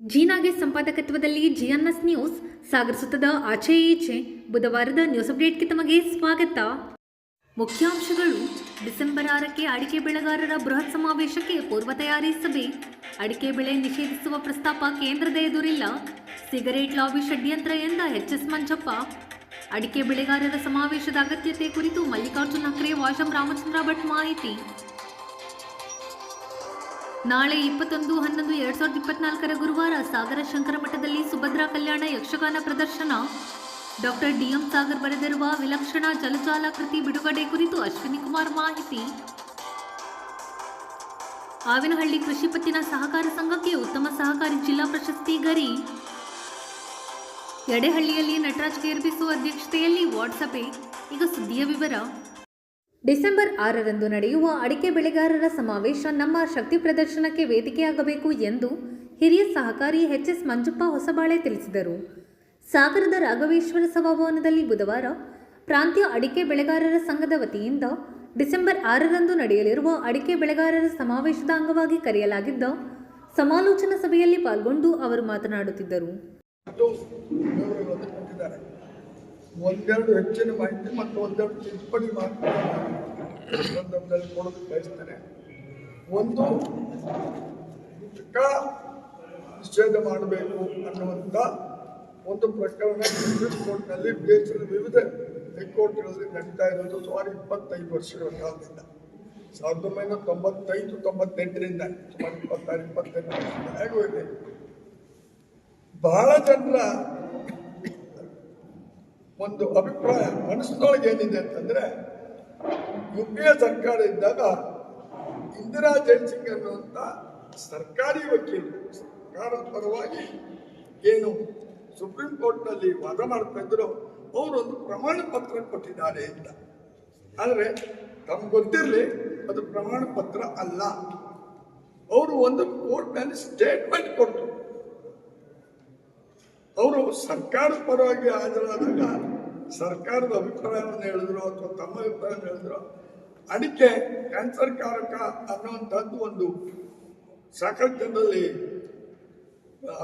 ಜೀನಾಗೆ ಸಂಪಾದಕತ್ವದಲ್ಲಿ ಜಿಎನ್ಎಸ್ news ಸಾಗರಿಸುತ್ತದೆ ಆಚೆ ಈಚೆ. ಬುಧವಾರದ news ಅಪ್ಡೇಟ್ಗೆ ತಮಗೆ ಸ್ವಾಗತ. ಮುಖ್ಯಾಂಶಗಳು. ಡಿಸೆಂಬರ್ 6ಕ್ಕೆ ಅಡಿಕೆ ಬೆಳೆಗಾರರ ಬೃಹತ್ ಸಮಾವೇಶಕ್ಕೆ ಪೂರ್ವ ತಯಾರಿ ಸಭೆ. ಅಡಿಕೆ ಬೆಳೆ ನಿಷೇಧಿಸುವ ಪ್ರಸ್ತಾಪ ಕೇಂದ್ರದ ಎದುರಿಲ್ಲ. ಸಿಗರೇಟ್ ಲಾಬಿ ಷಡ್ಯಂತ್ರ ಎಂದ ಎಚ್.ಎಸ್. ಮಂಜಪ್ಪ. ಅಡಿಕೆ ಬೆಳೆಗಾರರ ಸಮಾವೇಶದ ಅಗತ್ಯತೆ ಕುರಿತು ಮಲ್ಲಿಕಾರ್ಜುನ ಖರ್ಗೆ, ವಾಶಂ ರಾಮಚಂದ್ರ ಭಟ್ ಮಾಹಿತಿ. ನಾಳೆ 21/11/2024 ಗುರುವಾರ ಸಾಗರ ಶಂಕರ ಮಠದಲ್ಲಿ ಸುಭದ್ರಾ ಕಲ್ಯಾಣ ಯಕ್ಷಗಾನ ಪ್ರದರ್ಶನ. ಡಾಕ್ಟರ್ ಡಿ.ಎಂ. ಸಾಗರ್ ಬರೆದಿರುವ ವಿಲಕ್ಷಣ ಜಲಜಾಲ ಕೃತಿ ಬಿಡುಗಡೆ ಕುರಿತು ಅಶ್ವಿನಿ ಕುಮಾರ್ ಮಾಹಿತಿ. ಆವಿನಹಳ್ಳಿ ಕೃಷಿ ಪತ್ತಿನ ಸಹಕಾರ ಸಂಘಕ್ಕೆ ಉತ್ತಮ ಸಹಕಾರಿ ಜಿಲ್ಲಾ ಪ್ರಶಸ್ತಿ ಗರಿ. ಯಡೇಹಳ್ಳಿಯಲ್ಲಿ ನಟರಾಜ್ ಕೇರ್ಬಿಸು ಅಧ್ಯಕ್ಷತೆಯಲ್ಲಿ ವಾರ್ಡ್ ಸಭೆ. ಈಗ ಸುದ್ದಿಯ ವಿವರ. ಡಿಸೆಂಬರ್ 6ರಂದು ನಡೆಯುವ ಅಡಿಕೆ ಬೆಳೆಗಾರರ ಸಮಾವೇಶ ನಮ್ಮ ಶಕ್ತಿ ಪ್ರದರ್ಶನಕ್ಕೆ ವೇದಿಕೆಯಾಗಬೇಕು ಎಂದು ಹಿರಿಯ ಸಹಕಾರಿ ಎಚ್.ಎಸ್. ಮಂಜಪ್ಪ ಹೊಸಬಾಳೆ ತಿಳಿಸಿದರು. ಸಾಗರದ ರಾಘವೇಶ್ವರ ಸಭಾಭವನದಲ್ಲಿ ಬುಧವಾರ ಪ್ರಾಂತೀಯ ಅಡಿಕೆ ಬೆಳೆಗಾರರ ಸಂಘದ ವತಿಯಿಂದ ಡಿಸೆಂಬರ್ 6ರಂದು ನಡೆಯಲಿರುವ ಅಡಿಕೆ ಬೆಳೆಗಾರರ ಸಮಾವೇಶದ ಅಂಗವಾಗಿ ಕರೆಯಲಾಗಿದ್ದ ಸಮಾಲೋಚನಾ ಸಭೆಯಲ್ಲಿ ಪಾಲ್ಗೊಂಡು ಅವರು ಮಾತನಾಡುತ್ತಿದ್ದರು. ಒಂದೆರಡು ಹೆಚ್ಚಿನ ಮಾಹಿತಿ ಮತ್ತು ಒಂದೆರಡು ತಿದ್ದುಪಡಿ ಸಂದರ್ಭದಲ್ಲಿ ಕೊಡೋದು ಬಯಸ್ತೇನೆ. ಒಂದು, ನಿಷೇಧ ಮಾಡಬೇಕು ಅನ್ನುವಂಥ ಒಂದು ಪ್ರಕರಣ ಸುಪ್ರೀಂ ಕೋರ್ಟ್ನಲ್ಲಿ ದೇಶದ ವಿವಿಧ ಹೈಕೋರ್ಟ್ಗಳಲ್ಲಿ ನಡೀತಾ ಇರೋದು ಸುಮಾರು 25 ವರ್ಷಗಳ ಕಾಲದಿಂದ. 1995-98ರಿಂದ ಸುಮಾರು 26-28 ವರ್ಷಗಳಾಗೂ ಇದೆ. ಬಹಳ ಜನರ ಒಂದು ಅಭಿಪ್ರಾಯ ಮನಸ್ಸಿನೊಳಗೆ ಏನಿದೆ ಅಂತಂದ್ರೆ, UPA ಸರ್ಕಾರ ಇದ್ದಾಗ ಇಂದಿರಾ ಜೈಸಿಂಗ್ ಅನ್ನುವಂಥ ಸರ್ಕಾರಿ ವಕೀಲರು ಸರ್ಕಾರದ ಪರವಾಗಿ ಏನು ಸುಪ್ರೀಂ ಕೋರ್ಟ್ನಲ್ಲಿ ವಾದ ಮಾಡ್ತಾ ಇದ್ರು, ಅವರೊಂದು ಪ್ರಮಾಣ ಪತ್ರ ಕೊಟ್ಟಿದ್ದಾರೆ ಅಂತ. ಆದರೆ ತಮ್ಗೆ ಗೊತ್ತಿರಲಿ, ಅದು ಪ್ರಮಾಣ ಪತ್ರ ಅಲ್ಲ. ಅವರು ಒಂದು ಕೋರ್ಟ್ನಲ್ಲಿ ಸ್ಟೇಟ್ಮೆಂಟ್ ಕೊಟ್ಟರು. ಅವರು ಸರ್ಕಾರದ ಪರವಾಗಿ ಹಾಜರಾದಾಗ ಸರ್ಕಾರದ ಅಭಿಪ್ರಾಯವನ್ನು ಹೇಳಿದ್ರು ಅಥವಾ ತಮ್ಮ ಅಭಿಪ್ರಾಯವನ್ನು ಹೇಳಿದ್ರು. ಅಡಿಕೆ ಕ್ಯಾನ್ಸರ್ ಕಾರಕ ಅನ್ನುವಂಥದ್ದು ಒಂದು ಸಾಕಷ್ಟು ಜನರಲ್ಲಿ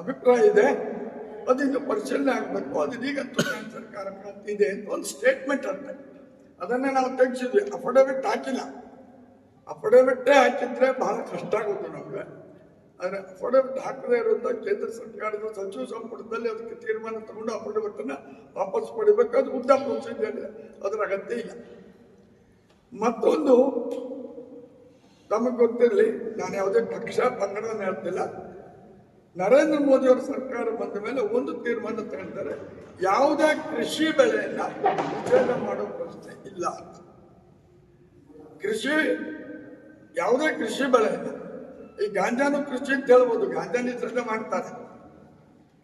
ಅಭಿಪ್ರಾಯ ಇದೆ, ಅದಿನ್ನು ಪರಿಶೀಲನೆ ಆಗಬೇಕು, ಅದೀಗಂತೂ ಕ್ಯಾನ್ಸರ್ ಕಾರಕ ಅಂತಿದೆ ಅಂತ ಒಂದು ಸ್ಟೇಟ್ಮೆಂಟ್ ಅಂತ. ಅದನ್ನೇ ನಾವು ತೆಗೆಸಿದ್ವಿ, ಅಫಿಡವಿಟ್ ಹಾಕಿಲ್ಲ. ಅಫಿಡವಿಟ್ಟೇ ಹಾಕಿದ್ರೆ ಬಹಳ ಕಷ್ಟ ಆಗುತ್ತೆ ನಮಗೆ. ಆದರೆ ಅಫಿಡವಿಟ್ ಹಾಕದೇ ಇರುವಂಥ ಕೇಂದ್ರ ಸರ್ಕಾರದ ಸಚಿವ ಸಂಪುಟದಲ್ಲಿ ಅದಕ್ಕೆ ತೀರ್ಮಾನ ತಗೊಂಡು ಅಫಿಡವಿಟನ್ನು ವಾಪಸ್ ಪಡಿಬೇಕು. ಅದು ಉದ್ದ ಪ್ರೊಸೀಜರ್ ಇದೆ, ಅದರ ಅಗತ್ಯ ಇಲ್ಲ. ಮತ್ತೊಂದು, ನಮಗೆ ಗೊತ್ತಿರಲಿ, ನಾನು ಯಾವುದೇ ಪಕ್ಷ ಪಂಗಡವನ್ನು ಹೇಳ್ತಿಲ್ಲ. ನರೇಂದ್ರ ಮೋದಿ ಅವರ ಸರ್ಕಾರ ಬಂದ ಮೇಲೆ ಒಂದು ತೀರ್ಮಾನ ತಗೊಂಡಿದ್ದಾರೆ, ಯಾವುದೇ ಕೃಷಿ ಬೆಳೆಯನ್ನ ನಿಷೇಧ ಮಾಡೋ ಪ್ರಶ್ನೆ ಇಲ್ಲ. ಯಾವುದೇ ಕೃಷಿ ಬೆಳೆಯನ್ನ, ಈ ಗಾಂಜಾನು ಕೃಷಿ ಅಂತ ಹೇಳ್ಬೋದು, ಗಾಂಜಾ ನಿಷೇಧ ಮಾಡ್ತಾರೆ.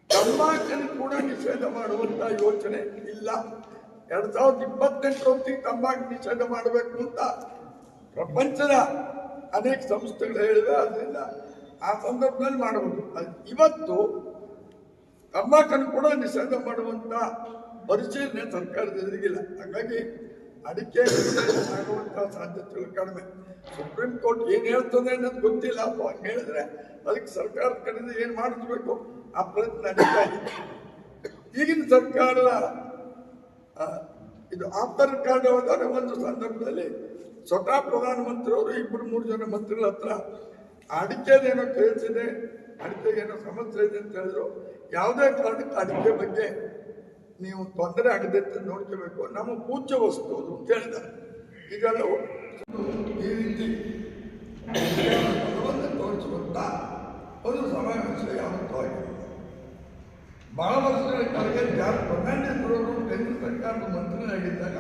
ತಂಬಾಕನ್ನು ಕೂಡ ನಿಷೇಧ ಮಾಡುವಂತ ಯೋಚನೆ ಇಲ್ಲ. 2028 ಹೊತ್ತಿಗೆ ತಂಬಾಕು ನಿಷೇಧ ಮಾಡಬೇಕು ಅಂತ ಪ್ರಪಂಚದ ಅನೇಕ ಸಂಸ್ಥೆಗಳು ಹೇಳಿವೆ. ಅದರಿಂದ ಆ ಸಂದರ್ಭದಲ್ಲಿ ಮಾಡಬಹುದು. ಇವತ್ತು ತಂಬಾಕನ್ನು ಕೂಡ ನಿಷೇಧ ಮಾಡುವಂತ ಪರಿಶೀಲನೆ ಸರ್ಕಾರದ ಎದುರಿಗಿಲ್ಲ. ಹಾಗಾಗಿ ಅಡಿಕೆ ಆಗುವಂತಹ ಸಾಧ್ಯತೆಗಳು ಕಡಿಮೆ. ಸುಪ್ರೀಂ ಕೋರ್ಟ್ ಏನ್ ಹೇಳ್ತದೆ ಅನ್ನೋದು ಗೊತ್ತಿಲ್ಲ. ಅಥವಾ ಹೇಳಿದ್ರೆ ಅದಕ್ಕೆ ಸರ್ಕಾರದ ಕಡೆಯಿಂದ ಏನ್ ಮಾಡಿಸ್ಬೇಕು ಆ ಪ್ರಯತ್ನ ನಡೀತಾ ಇದೆ. ಈಗಿನ ಸರ್ಕಾರದ ಇದು ಆಪ್ತರ ಕಾರಣವಾದ ಒಂದು ಸಂದರ್ಭದಲ್ಲಿ ಸ್ವತಃ ಪ್ರಧಾನಮಂತ್ರಿಯವರು 2-3 ಜನ ಮಂತ್ರಿಗಳ ಹತ್ರ ಅಡಿಕೆದೇನೋ ಕೇಳಿಸಿದೆ, ಅಡಿಕೆಗೇನೋ ಸಮಸ್ಯೆ ಇದೆ ಅಂತ ಹೇಳಿದ್ರು. ಯಾವುದೇ ಕಾರಣಕ್ಕೆ ಅಡಿಕೆ ಬಗ್ಗೆ ನೀವು ತೊಂದರೆ ಆಗದೆ ಅಂತ ನೋಡ್ಕೋಬೇಕು, ನಮ್ಮ ಪೂಜ್ಯ ವಸ್ತು ಅದು ಅಂತ ಹೇಳಿದ್ದಾರೆ. ಇದೆಲ್ಲವೂ ಈ ರೀತಿ ತೋರಿಸುವಂತ ಒಂದು ಸಮಾವೇಶ ಯಾವತ್ತೂ ಆಗಿದೆ. ಬಹಳ ವರ್ಷಗಳ ಕೆಳಗೆ ಫರ್ನಾಂಡಿಸ್ ಕೇಂದ್ರ ಸರ್ಕಾರದ ಮಂತ್ರಿಯಾಗಿದ್ದಾಗ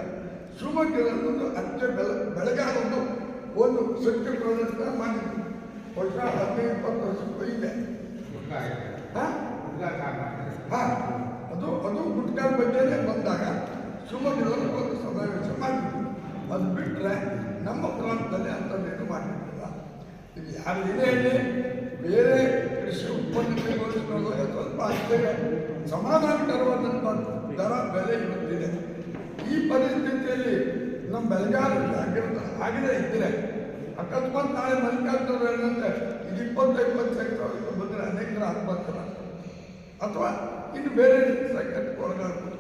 ಶಿವಮೊಗ್ಗದಲ್ಲಿ ಒಂದು ಅಡಿಕೆ ಬೆಳೆಗಾರರು ಒಂದು ಸತ್ಯ ಪ್ರದರ್ಶನ ಮಾಡಿದ್ರು. ವರ್ಷ 15-20 ವರ್ಷಕ್ಕೂ ಇದೆ. ಅದು ಗುಟ್ಕಾದ ಬಗ್ಗೆನೇ ಬಂದಾಗ ಶಿವಮೊಗ್ಗದಲ್ಲಿ ಒಂದು ಸಮಾವೇಶ ಮಾಡಿದ್ರು. ಅದು ಬಿಟ್ಟರೆ ನಮ್ಮ ಪ್ರಾಂತದಲ್ಲಿ ಅಂಥದ್ದೇನು ಮಾಡಿರಲಿಲ್ಲ. ಇದು ಯಾರು ಏನೇ ಹೇಳಿ ಬೇರೆ ಕೃಷಿ ಉತ್ಪನ್ನಗಳಿಗೆ ಸ್ವಲ್ಪ ಅಷ್ಟೇ ಸಮಾಧಾನಕರವಾದಂಥ ದರ ಬೆಲೆ ಇವತ್ತಿದೆ. ಈ ಪರಿಸ್ಥಿತಿಯಲ್ಲಿ ನಮ್ಮ ಬೆಳಗಾವಿ ಜಾಗೃತ ಆಗಿದೆ ಇದ್ದರೆ ಅಕಸ್ಮಾತ್ ನಾಳೆ ಮಲ್ಲಿಕಾರ್ಜುನರು ಹೇಳಿದಂತೆ ಇದು 20-25 ಸಾವಿರ ಬಂದರೆ ಅನೇಕರ ಆತ್ಮಹತ್ಯೆ ಅಥವಾ ಇನ್ನು ಬೇರೆ ಸಂಕಟಕ್ಕೆ ಒಳಗಾಗ್ಬೋದು.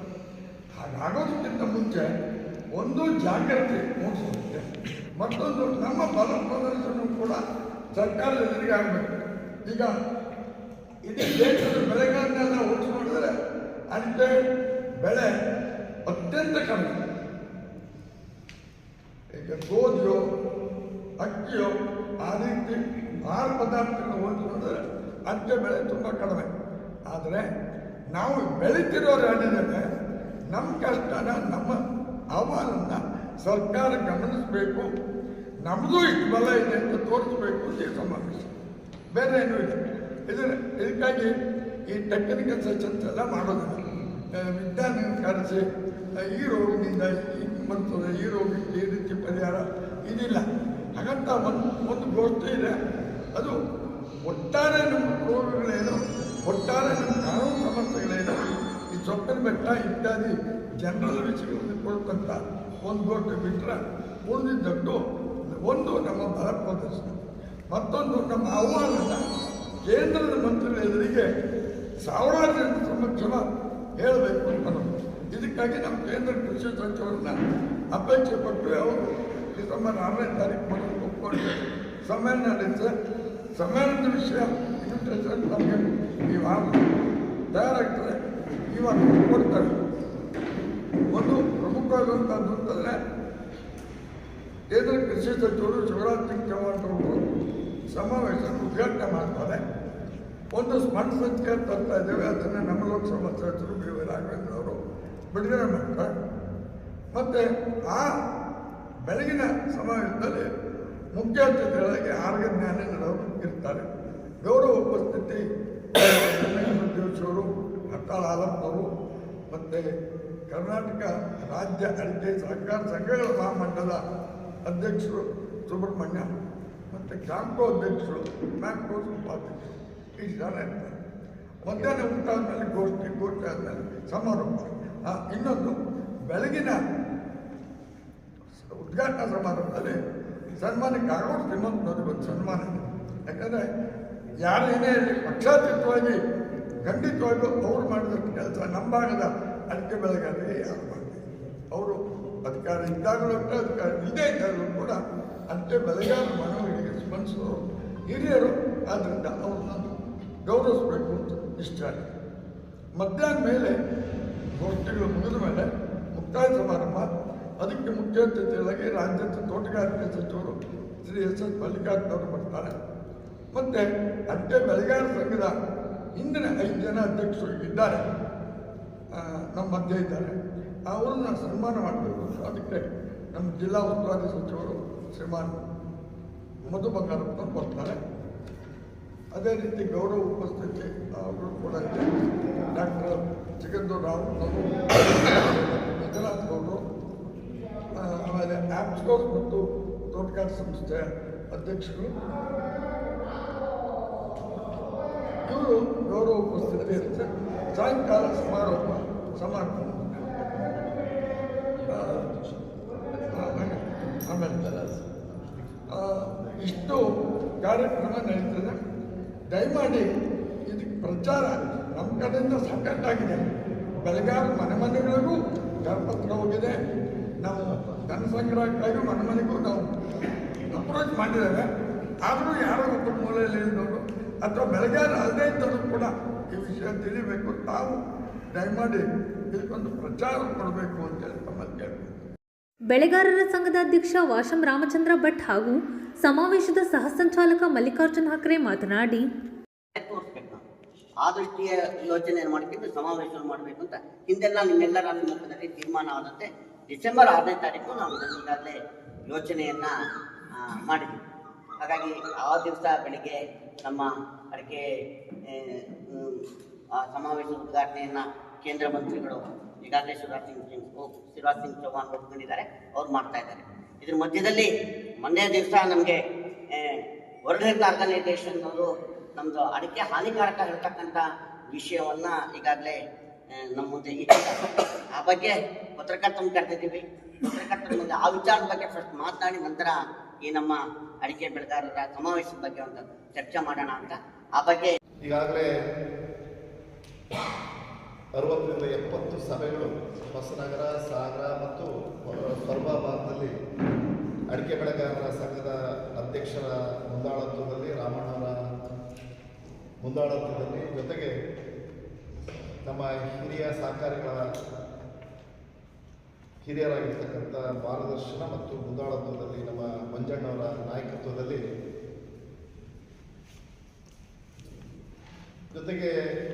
ಹಾಗಾಗೋದಕ್ಕಿಂತ ಮುಂಚೆ ಒಂದು ಜಾಗ್ರತೆ ಮೂಡಿಸೋದಕ್ಕೆ, ಮತ್ತೊಂದು ನಮ್ಮ ಬಲ ಪ್ರದರ್ಶನ ಕೂಡ ಸರ್ಕಾರದ ಎದುರಿಗೆ ಆಗಬೇಕು. ಈಗ ಇಡೀ ದೇಶದ ಬೆಳೆಗಳನ್ನೆಲ್ಲ ಹೋಲಿಸಿ ನೋಡಿದರೆ ಅಡಿಕೆ ಬೆಳೆ ಅತ್ಯಂತ ಕಡಿಮೆ. ಈಗ ಗೋಧಿಯೋ ಅಕ್ಕಿಯೋ ಆ ರೀತಿ ಆಹಾರ ಪದಾರ್ಥಗಳನ್ನು ಹೋಲಿಸಿ ನೋಡಿದರೆ ಅಡಿಕೆ ಬೆಳೆ ತುಂಬ ಕಡಿಮೆ. ಆದರೆ ನಾವು ಬೆಳೀತಿರೋರು ಹೇಳಿದ್ದೇವೆ, ನಮ್ಮ ಕಷ್ಟನ ನಮ್ಮ ಆಹ್ವಾನವನ್ನು ಸರ್ಕಾರ ಗಮನಿಸಬೇಕು, ನಮ್ಮದು ಇಷ್ಟು ಬಲ ಇದೆ ಅಂತ ತೋರಿಸ್ಬೇಕು ಈ ಸಮಾವೇಶ, ಬೇರೆ ಏನೂ ಇಲ್ಲ. ಇದಕ್ಕಾಗಿ ಈ ಟೆಕ್ನಿಕಲ್ ಸೆಷನ್ಸ್ ಎಲ್ಲ ಮಾಡೋದಿಲ್ಲ. ವಿಜ್ಞಾನ ಕರೆಸಿ ಈ ರೋಗದಿಂದ ಬರ್ತದೆ, ಈ ರೋಗಕ್ಕೆ ಈ ರೀತಿ ಪರಿಹಾರ ಇದಿಲ್ಲ. ಹಾಗಂತ ಒಂದು ಗೋಷ್ಠಿ ಇದೆ, ಅದು ಒಟ್ಟಾರೆ ನಮ್ಮ ರೋಗಗಳೇನು, ಒಟ್ಟಾರೆ ನಮ್ಮ ಕಾನೂನು ಸಮಸ್ಯೆಗಳೇನು, ಈ ಸೊಪ್ಪಿನ ಬೆಟ್ಟ ಇತ್ಯಾದಿ ಜನರಲ್ ವಿಷಯಗಳನ್ನು ಕೊಡ್ತಂಥ ಒಂದು ಗೋಷ್ಠಿ ಬಿಟ್ಟರೆ ಉಳಿದಿದ್ದಟ್ಟು ಒಂದು ನಮ್ಮ ಬಲ ಪ್ರದರ್ಶನ, ಮತ್ತೊಂದು ನಮ್ಮ ಆಹ್ವಾನದ ಕೇಂದ್ರದ ಮಂತ್ರಿಗಳ ಎದುರಿಗೆ ಸಾವಿರಾರು ಜನರ ಸಮಕ್ಷಮ ಹೇಳಬೇಕು ಅಂತ ನಾವು. ಇದಕ್ಕಾಗಿ ನಮ್ಮ ಕೇಂದ್ರ ಕೃಷಿ ಸಚಿವರನ್ನ ಅಪೇಕ್ಷೆ ಪಟ್ಟು ಅವರು ಡಿಸೆಂಬರ್ 6ನೇ ತಾರೀಕು ಮೊದಲು ಒಪ್ಪಿಕೊಂಡು ಸಮ್ಮೇಳನ ನಡೆಸಿದೆ. ಸಮ್ಮೇಳನದ ವಿಷಯ ಇನ್ವಿಟೇಷನ್ ನಮಗೆ ಈ ವಾರ ತಯಾರಾಗ್ತದೆ, ಇವಾಗ ಕೊಡ್ತಾರೆ. ಒಂದು ಪ್ರಮುಖವಾದಂಥದ್ದು ಅಂತಂದರೆ ಕೇಂದ್ರ ಕೃಷಿ ಸಚಿವರು ಶಿವರಾಜ್ ಸಿಂಗ್ ಚೌಹಾಣ್ ಅವರು ಸಮಾವೇಶ ಉದ್ಘಾಟನೆ ಮಾಡ್ತಾರೆ. ಒಂದು ಸ್ಮಾರ್ಟ್ ಸಂಖ್ಯೆ ತರ್ತಾ ಇದ್ದೇವೆ, ಅದನ್ನು ನಮ್ಮ ಲೋಕಸಭಾ ಸದಸ್ಯರು ಬಿ ವೈ ರಾಘವೇಂದ್ರ ಅವರು ಬಿಡುಗಡೆ ಮಾಡ್ತಾರೆ. ಮತ್ತು ಆ ಬೆಳಗಿನ ಸಮಾವೇಶದಲ್ಲಿ ಮುಖ್ಯ ಅತಿಥಿಗಳಾಗಿ ಆರ್ಗ ಜ್ಞಾನೇಂದ್ರವರು ಇರ್ತಾರೆ. ಗೌರವ ಉಪಸ್ಥಿತಿ ಅವರು, ಹತ್ತಾಳ ಆಲಪ್ಪವರು, ಮತ್ತು ಕರ್ನಾಟಕ ರಾಜ್ಯ ಅಡಿಕೆ ಸಹಕಾರ ಸಂಘಗಳ ಮಹಾಮಂಡಲ ಅಧ್ಯಕ್ಷರು ಸುಬ್ರಹ್ಮಣ್ಯ, ಮತ್ತು ಕ್ಯಾಂಪ್ಕೋ ಅಧ್ಯಕ್ಷರು, ಮ್ಯಾಪ್ಕೋ ಉಪಾಧ್ಯಕ್ಷರು, ಇಷ್ಟು ಜನ ಇರ್ತಾರೆ. ಮಧ್ಯಾಹ್ನ ಊಟ ಆದಮೇಲೆ ಗೋಷ್ಠಿ ಆದಮೇಲೆ ಸಮಾರಂಭ. ಇನ್ನೊಂದು ಬೆಳಗಿನ ಉದ್ಘಾಟನಾ ಸಮಾರಂಭದಲ್ಲಿ ಸನ್ಮಾನ್ಯ ಕಾಗೋಡು ತಿಮ್ಮಪ್ಪನವ್ರಿಗೆ ಒಂದು ಸನ್ಮಾನ ಇದೆ. ಯಾಕಂದರೆ ಯಾರೇನೇ ಪಕ್ಷಾತೀತವಾಗಿ ಖಂಡಿತವಾಗಿಯೂ ಅವ್ರು ಮಾಡಿದಂಥ ಕೆಲಸ ನಮ್ಮ ಭಾಗದ ಅಡಿಕೆ ಬೆಳೆಗಾರರಿಗೆ ಯಾರು ಮಾಡ್ತೀವಿ. ಅವರು ಅಧಿಕಾರ ಇದ್ದಾಗಲೂ ಅಷ್ಟೇ, ಅಧಿಕಾರ ಇಲ್ಲದೇ ಇದ್ದಾಗಲೂ ಕೂಡ ಅಡಿಕೆ ಬೆಳೆಗಾರರ ಮನವಿಗೆ ಸ್ಪಂದಿಸೋರು ಹಿರಿಯರು. ಆದ್ದರಿಂದ ಅವ್ರನ್ನ ಗೌರವಿಸಬೇಕು ಅಂತ ಇಷ್ಟ ಆಗಿದೆ. ಮಧ್ಯಾಹ್ನ ಮೇಲೆ ಗೋಷ್ಠಿಗಳು ಮುಗಿದ ಮೇಲೆ ಮುಕ್ತಾಯ ಸಮಾರಂಭ. ಅದಕ್ಕೆ ಮುಖ್ಯ ಅತಿಥಿಗಳಾಗಿ ರಾಜ್ಯದ ತೋಟಗಾರಿಕೆ ಸಚಿವರು ಶ್ರೀ ಎಸ್ ಮಲ್ಲಿಕಾರ್ಜುನ ಅವರು ಬರ್ತಾರೆ. ಮತ್ತು ಅಡಿಕೆ ಬೆಳೆಗಾರರ ಸಂಘದ ಹಿಂದಿನ 5 ಜನ ಅಧ್ಯಕ್ಷರು ಇದ್ದಾರೆ, ನಮ್ಮ ಮಧ್ಯೆ ಇದ್ದಾರೆ. ಅವ್ರನ್ನ ಸನ್ಮಾನ ಮಾಡಬೇಕು. ಅದಕ್ಕೆ ನಮ್ಮ ಜಿಲ್ಲಾ ಉಸ್ತುವಾರಿ ಸಚಿವರು ಶ್ರೀಮಾನ್ ಮಧು ಬಂಗಾರಪ್ಪನವರು ಬರ್ತಾರೆ. ಅದೇ ರೀತಿ ಗೌರವ ಉಪಸ್ಥಿತಿ ಅವರು ಕೂಡ ಇದೆ. ಡಾಕ್ಟರ್ ಚಿಕ್ಕಂದೂರು ರಾವ್ ಅವರು, ಮಂಜುನಾಥ್ ಗೌಡರು, ಆಮೇಲೆ ಆಪ್ಸ್ಕೋಸ್ ಮತ್ತು ತೋಟಗಾರಿಕೆ ಸಂಸ್ಥೆಯ ಅಧ್ಯಕ್ಷರು, ಇವರು ಗೌರವ ಉಪಸ್ಥಿತಿ ಇರುತ್ತೆ. ಸಾಯಂಕಾಲ ಸಮಾರೋಪ ಆಮೇಲೆ ಇಷ್ಟು ಕಾರ್ಯಕ್ರಮ ನಡೀತದೆ. ದಯಮಾಡಿ ಇದಕ್ಕೆ ಪ್ರಚಾರ ನಮ್ಮ ಕಡೆಯಿಂದ ಸಾಕಷ್ಟಾಗಿದೆ. ಬೆಳಗಾವಿ ಮನೆಗಳಿಗೂ ಕರಪತ್ರ ಹೋಗಿದೆ. ನಾವು ಧನ ಸಂಗ್ರಹಕ್ಕಾಗಿ ಮನೆಗೂ ನಾವು ಅಪ್ರೋಚ್ ಮಾಡಿದ್ದೇವೆ. ಆದರೂ ಯಾರೋ ಒಬ್ಬರು ಮೂಲೆಯಲ್ಲಿ ಇದ್ದವರು ಅಥವಾ ಬೆಳಗಾವಿ ಅಲ್ಲದೇ ಇದ್ದವರು ಕೂಡ ಈ ವಿಷಯ ತಿಳಿಬೇಕು. ತಾವು ದಯಮಾಡಿ ಇದಕ್ಕೊಂದು ಪ್ರಚಾರ ಕೊಡಬೇಕು ಅಂತೇಳಿ ತಮ್ಮಲ್ಲಿ ಕೇಳ್ಬೇಕು. ಬೆಳೆಗಾರರ ಸಂಘದ ಅಧ್ಯಕ್ಷ ವಾಶಂ ರಾಮಚಂದ್ರ ಭಟ್ ಹಾಗೂ ಸಮಾವೇಶದ ಸಹ ಸಂಚಾಲಕ ಮಲ್ಲಿಕಾರ್ಜುನ್ ಹಕ್ರೆ ಮಾತನಾಡಿ, ಆ ದೃಷ್ಟಿಯ ಯೋಚನೆ ಮಾಡ್ಕೊಂಡು ಸಮಾವೇಶ ಮಾಡಬೇಕು ಅಂತ ಹಿಂದೆಲ್ಲ ನಿಮ್ಮೆಲ್ಲರ ಸಮ್ಮುಖದಲ್ಲಿ ತೀರ್ಮಾನ ಆದಂತೆ ಡಿಸೆಂಬರ್ 6ನೇ ತಾರೀಕು ನಾವು ಈಗಾಗಲೇ ಯೋಚನೆಯನ್ನ ಮಾಡಿದ್ವಿ. ಹಾಗಾಗಿ ಆ ದಿವಸ ಬೆಳಿಗ್ಗೆ ನಮ್ಮ ಅಡಿಕೆ ಸಮಾವೇಶದ ಉದ್ಘಾಟನೆಯನ್ನ ಕೇಂದ್ರ ಮಂತ್ರಿಗಳು ಈಗಾಗಲೇ ಶಿವರಾಜ್ ಸಿಂಗ್ ಚೌಹಾಣ್ ಒಪ್ಕೊಂಡಿದ್ದಾರೆ, ಅವ್ರು ಮಾಡ್ತಾ ಇದ್ದಾರೆ. ಇದ್ರ ಮಧ್ಯದಲ್ಲಿ ಮೊನ್ನೆ ದಿವಸ ನಮಗೆ ವರ್ಲ್ಡ್ ಹೆಲ್ತ್ ಆರ್ಗನೈಸೇಷನ್ ಅವರು ನಮ್ಮದು ಅಡಿಕೆ ಹಾನಿಕಾರಕ ಹೇಳ್ತಕ್ಕಂಥ ವಿಷಯವನ್ನು ಈಗಾಗಲೇ ನಮ್ಮ ಮುಂದೆ ಇಟ್ಟಿದ್ದಾರೆ. ಆ ಬಗ್ಗೆ ಪತ್ರಕರ್ತರನ್ನು ಕರೆದಿದ್ದೀವಿ. ಪತ್ರಕರ್ತರ ಮುಂದೆ ಆ ವಿಚಾರದ ಬಗ್ಗೆ ಫಸ್ಟ್ ಮಾತನಾಡಿ ನಂತರ ಈ ನಮ್ಮ ಅಡಿಕೆ ಬೆಳೆಗಾರರ ಸಮಾವೇಶದ ಬಗ್ಗೆ ಒಂದು ಚರ್ಚೆ ಮಾಡೋಣ ಅಂತ. ಆ ಬಗ್ಗೆ ಈಗಾಗಲೇ 60ರಿಂದ 70 ಸಭೆಗಳು ಹೊಸನಗರ, ಸಾಗರ ಮತ್ತು ಸೊರಬ ಭಾಗದಲ್ಲಿ ಅಡಿಕೆ ಬೆಳೆಗಾರರ ಸಂಘದ ಅಧ್ಯಕ್ಷರ ಮುಂದಾಳತ್ವದಲ್ಲಿ, ರಾಮಣ್ಣವರ ಮುಂದಾಳತ್ವದಲ್ಲಿ, ಜೊತೆಗೆ ನಮ್ಮ ಹಿರಿಯ ಸಹಕಾರಿಗಳ ಹಿರಿಯರಾಗಿರ್ತಕ್ಕಂಥ ಮಾರ್ಗದರ್ಶನ ಮತ್ತು ಮುಂದಾಳತ್ವದಲ್ಲಿ ನಮ್ಮ ಮಂಜಣ್ಣವರ ನಾಯಕತ್ವದಲ್ಲಿ, ಜೊತೆಗೆ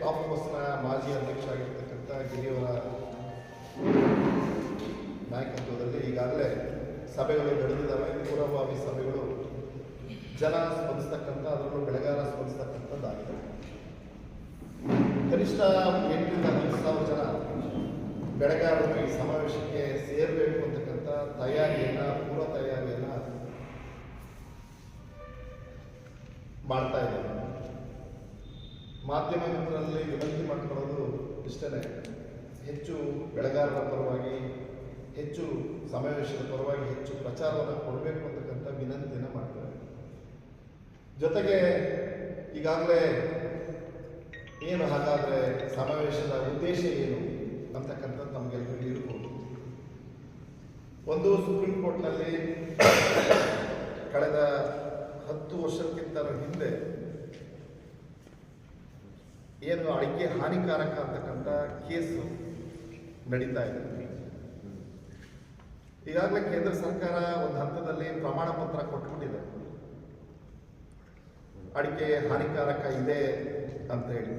ಆಫ್ಕೋಸ್ನ ಮಾಜಿ ಅಧ್ಯಕ್ಷ ಆಗಿರ್ತಕ್ಕಂಥ ಗಿರಿಯವರ ನಾಯಕತ್ವದಲ್ಲಿ ಈಗಾಗಲೇ ಸಭೆಗಳು ನಡೆದಿದ್ದಾವೆ. ಪೂರ್ವಭಾವಿ ಸಭೆಗಳು ಜನ ಸ್ಪಂದಿಸ್ತಕ್ಕಂಥ, ಅದರಲ್ಲೂ ಬೆಳೆಗಾರ ಸ್ಪಂದಿಸ್ತಕ್ಕಂಥದ್ದಾಗಿದೆ. ಕನಿಷ್ಠ 8ರಿಂದ 10,000 ಜನ ಬೆಳೆಗಾರರು ಈ ಸಮಾವೇಶಕ್ಕೆ ಸೇರಬೇಕು ಅಂತಕ್ಕಂಥ ಪೂರ್ವ ತಯಾರಿಯನ್ನು ಮಾಡ್ತಾ ಇದ್ದಾರೆ. ಮಾಧ್ಯಮ ಮಿತ್ರರಲ್ಲಿ ವಿನಂತಿ ಮಾಡಿಕೊಳ್ಳೋದು ಇಷ್ಟೇ, ಹೆಚ್ಚು ಬೆಳೆಗಾರರ ಪರವಾಗಿ, ಹೆಚ್ಚು ಸಮಾವೇಶದ ಪರವಾಗಿ ಹೆಚ್ಚು ಪ್ರಚಾರವನ್ನು ಕೊಡಬೇಕು ಅಂತಕ್ಕಂಥ ವಿನಂತಿಯನ್ನು ಮಾಡ್ತಾರೆ. ಜೊತೆಗೆ ಈಗಾಗಲೇ ಏನು ಹಾಗಾದರೆ ಸಮಾವೇಶದ ಉದ್ದೇಶ ಏನು ಅಂತಕ್ಕಂಥದ್ದು ನಮಗೆಲ್ಲರಿಗೂ ಇರ್ಬೋದು. ಒಂದು, ಸುಪ್ರೀಂ ಕೋರ್ಟ್ನಲ್ಲಿ ಕಳೆದ 10 ವರ್ಷಕ್ಕಿಂತ ಹಿಂದೆ ಏನು ಅಡಿಕೆ ಹಾನಿಕಾರಕ ಅಂತಕ್ಕಂಥ ಕೇಸು ನಡೀತಾ ಇದೆ. ಈಗಾಗಲೇ ಕೇಂದ್ರ ಸರ್ಕಾರ ಒಂದು ಹಂತದಲ್ಲಿ ಪ್ರಮಾಣ ಪತ್ರ ಕೊಟ್ಬಿಟ್ಟಿದೆ, ಅಡಿಕೆ ಹಾನಿಕಾರಕ ಇದೆ ಅಂತ ಹೇಳಿ.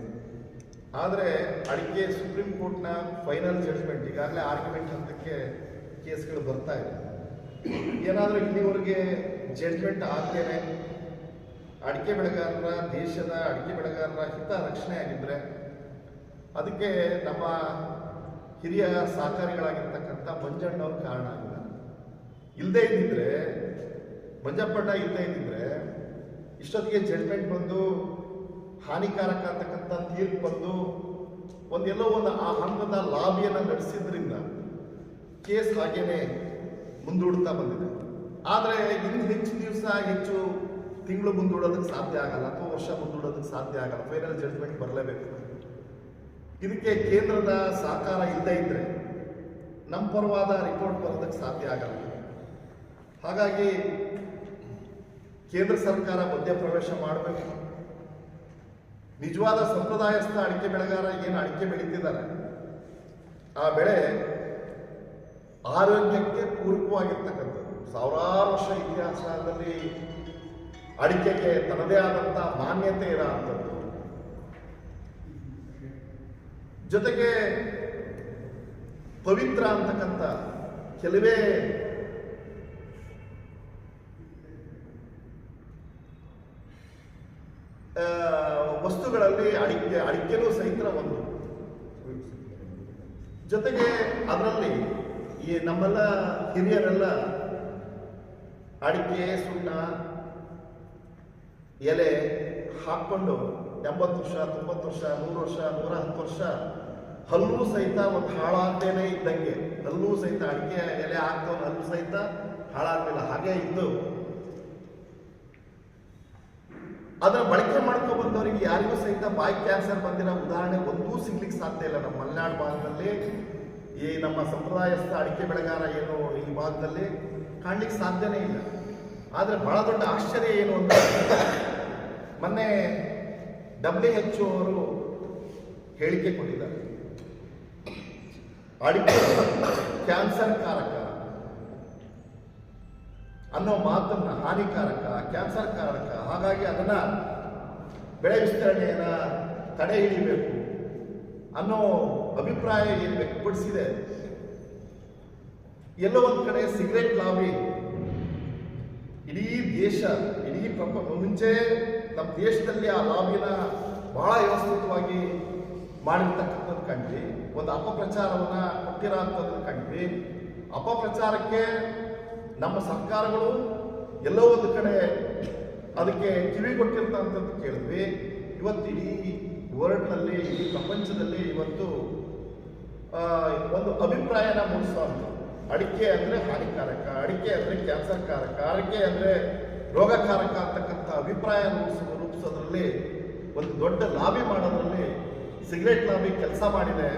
ಆದರೆ ಅಡಿಕೆ ಸುಪ್ರೀಂ ಕೋರ್ಟ್ನ ಫೈನಲ್ ಜಡ್ಜ್ಮೆಂಟ್, ಈಗಾಗಲೇ ಆರ್ಗ್ಯುಮೆಂಟ್ ಹಂತಕ್ಕೆ ಕೇಸ್ಗಳು ಬರ್ತಾ ಇದೆ. ಏನಾದರೂ ಇಲ್ಲಿವರೆಗೆ ಜಡ್ಜ್ಮೆಂಟ್ ಆದ್ರೇನೆ ಅಡಿಕೆ ಬೆಳೆಗಾರರ, ದೇಶದ ಅಡಿಕೆ ಬೆಳೆಗಾರರ ಹಿತ ರಕ್ಷಣೆ ಆಗಿದ್ದರೆ ಅದಕ್ಕೆ ನಮ್ಮ ಹಿರಿಯ ಸಹಕಾರಿಗಳಾಗಿರ್ತಕ್ಕಂಥ ಮಂಜಣ್ಣವ್ರ ಕಾರಣ ಆಗಿದ್ದಾರೆ. ಇಲ್ಲದೇ ಇದ್ದಿದ್ರೆ, ಮಂಜಪ್ಪಣ್ಣ ಇಲ್ಲದೇ ಇದ್ದಿದ್ರೆ ಇಷ್ಟೊತ್ತಿಗೆ ಜಡ್ಜ್ಮೆಂಟ್ ಬಂದು ಹಾನಿಕಾರಕ ಅಂತಕ್ಕಂಥ ತೀರ್ಪು ಬಂದು ಒಂದೆಲ್ಲೋ ಒಂದು ಆ ಹಂತದ ಲಾಬಿಯನ್ನು ನಡೆಸಿದ್ರಿಂದ ಕೇಸ್ ಹಾಗೇನೆ ಮುಂದೂಡ್ತಾ ಬಂದಿದೆ. ಆದರೆ ಇನ್ನು ಹೆಚ್ಚು ದಿವಸ, ಹೆಚ್ಚು ತಿಂಗಳು ಮುಂದೂಡೋದಕ್ಕೆ ಸಾಧ್ಯ ಆಗಲ್ಲ, ಅಥವಾ ವರ್ಷ ಮುಂದೂಡೋದಕ್ಕೆ ಸಾಧ್ಯ ಆಗಲ್ಲ. ಫೈನಲ್ ಜಡ್ಜ್ಮೆಂಟ್ ಬರಲೇಬೇಕು. ಇದಕ್ಕೆ ಕೇಂದ್ರದ ಸಹಕಾರ ಇಲ್ಲದೇ ಇದ್ದರೆ ನಮ್ಮ ಪರವಾದ ರಿಪೋರ್ಟ್ ಬರೋದಕ್ಕೆ ಸಾಧ್ಯ ಆಗಲ್ಲ. ಹಾಗಾಗಿ ಕೇಂದ್ರ ಸರ್ಕಾರ ಮಧ್ಯಪ್ರವೇಶ ಮಾಡಬೇಕು. ನಿಜವಾದ ಸಂಪ್ರದಾಯಸ್ಥ ಅಡಿಕೆ ಬೆಳೆಗಾರ ಏನು ಅಡಿಕೆ ಬೆಳೀತಿದ್ದಾರೆ, ಆ ಬೆಳೆ ಆರೋಗ್ಯಕ್ಕೆ ಪೂರಕವಾಗಿರ್ತಕ್ಕಂಥದ್ದು. ಸಾವಿರಾರು ವರ್ಷ ಇತಿಹಾಸದಲ್ಲಿ ಅಡಿಕೆಗೆ ತನ್ನದೇ ಆದಂಥ ಮಾನ್ಯತೆ ಇರೋಂಥದ್ದು. ಜೊತೆಗೆ ಪವಿತ್ರ ಅಂತಕ್ಕಂಥ ಕೆಲವೇ ವಸ್ತುಗಳಲ್ಲಿ ಅಡಿಕೆನೂ ಸಹಿತ ಒಂದು. ಜೊತೆಗೆ ಅದರಲ್ಲಿ ಈ ನಮ್ಮೆಲ್ಲ ಹಿರಿಯರೆಲ್ಲ ಅಡಿಕೆ, ಸುಣ್ಣ, ಎಲೆ ಹಾಕ್ಕೊಂಡು 80 ವರ್ಷ, 90 ವರ್ಷ, 100 ವರ್ಷ, 110 ವರ್ಷ ಹಲ್ಲು ಸಹಿತ ಒಂದು ಹಾಳಾಗ್ದೇನೆ ಇದ್ದಂಗೆ, ಹಲ್ಲು ಸಹಿತ ಅಡಿಕೆ ಎಲೆ ಹಾಕ್ತವನು ಹಲ್ಲು ಸಹಿತ ಹಾಳಾಗ್ಲಿಲ್ಲ, ಹಾಗೆ ಇದ್ದು ಅದರ ಬಳಕೆ ಮಾಡ್ಕೊ ಬಂದವರಿಗೆ ಯಾರಿಗೂ ಸಹಿತ ಬಾಯಿ ಕ್ಯಾನ್ಸರ್ ಬಂದಿರೋ ಉದಾಹರಣೆ ಒಂದೂ ಸಿಗ್ಲಿಕ್ಕೆ ಸಾಧ್ಯ ಇಲ್ಲ. ನಮ್ಮ ಮಲೆನಾಡು ಭಾಗದಲ್ಲಿ ಈ ನಮ್ಮ ಸಂಪ್ರದಾಯಸ್ಥ ಅಡಿಕೆ ಬೆಳೆಗಾರ ಏನು ಈ ಭಾಗದಲ್ಲಿ ಕಾಣ್ಲಿಕ್ಕೆ ಸಾಧ್ಯನೇ ಇಲ್ಲ. ಆದರೆ ಬಹಳ ದೊಡ್ಡ ಆಶ್ಚರ್ಯ ಏನು ಅಂತ, ಮೊನ್ನೆ WHO ಅವರು ಹೇಳಿಕೆ ಕೊಟ್ಟಿದ್ದಾರೆ, ಅಡಿಕೆ ಕ್ಯಾನ್ಸರ್ ಕಾರಕ ಅನ್ನೋ ಮಾತನ್ನ, ಹಾನಿಕಾರಕ, ಕ್ಯಾನ್ಸರ್ ಕಾರಕ, ಹಾಗಾಗಿ ಅದನ್ನ ಬೆಳೆ ವಿಸ್ತರಣೆಯನ್ನ ತಡೆ ಹಿಡಿಬೇಕು ಅನ್ನೋ ಅಭಿಪ್ರಾಯ ಏನು ವ್ಯಕ್ತಪಡಿಸಿದೆ. ಎಲ್ಲೋ ಒಂದು ಕಡೆ ಸಿಗರೇಟ್ ಲಾಬಿ ಇಡೀ ದೇಶ, ಇಡೀ ಮುಂಚೆ ನಮ್ಮ ದೇಶದಲ್ಲಿ ಆ ಲಾಬಿನ ಬಹಳ ವ್ಯವಸ್ಥಿತವಾಗಿ ಮಾಡಿರ್ತಕ್ಕಂಥದ್ದು ಕಂಡ್ವಿ. ಒಂದು ಅಪಪ್ರಚಾರವನ್ನ ಕೊಟ್ಟಿರೋಂಥದ್ದು ಕಂಡ್ವಿ. ಅಪಪ್ರಚಾರಕ್ಕೆ ನಮ್ಮ ಸರ್ಕಾರಗಳು ಎಲ್ಲೋ ಒಂದು ಕಡೆ ಅದಕ್ಕೆ ಕಿವಿ ಕೊಟ್ಟಿರ್ತಕ್ಕಂಥದ್ದು ಕೇಳಿದ್ವಿ. ಇವತ್ತು ಇಡೀ ವರ್ಲ್ಡ್ನಲ್ಲಿ, ಇಡೀ ಪ್ರಪಂಚದಲ್ಲಿ ಇವತ್ತು ಒಂದು ಅಭಿಪ್ರಾಯನ ಮೂಡಿಸುವಂಥದ್ದು. ಅಡಿಕೆ ಅಂದರೆ ಹಾನಿಕಾರಕ, ಅಡಿಕೆ ಅಂದರೆ ಕ್ಯಾನ್ಸರ್ ಕಾರಕ, ಅಡಿಕೆ ಅಂದರೆ ರೋಗಕಾರಕ ಅಂತಕ್ಕಂಥ ಅಭಿಪ್ರಾಯ ರೂಪಿಸೋದ್ರಲ್ಲಿ ಒಂದು ದೊಡ್ಡ ಲಾಬಿ ಮಾಡೋದ್ರಲ್ಲಿ ಸಿಗರೇಟ್ ಲಾಬಿ ಕೆಲಸ ಮಾಡಿದೆ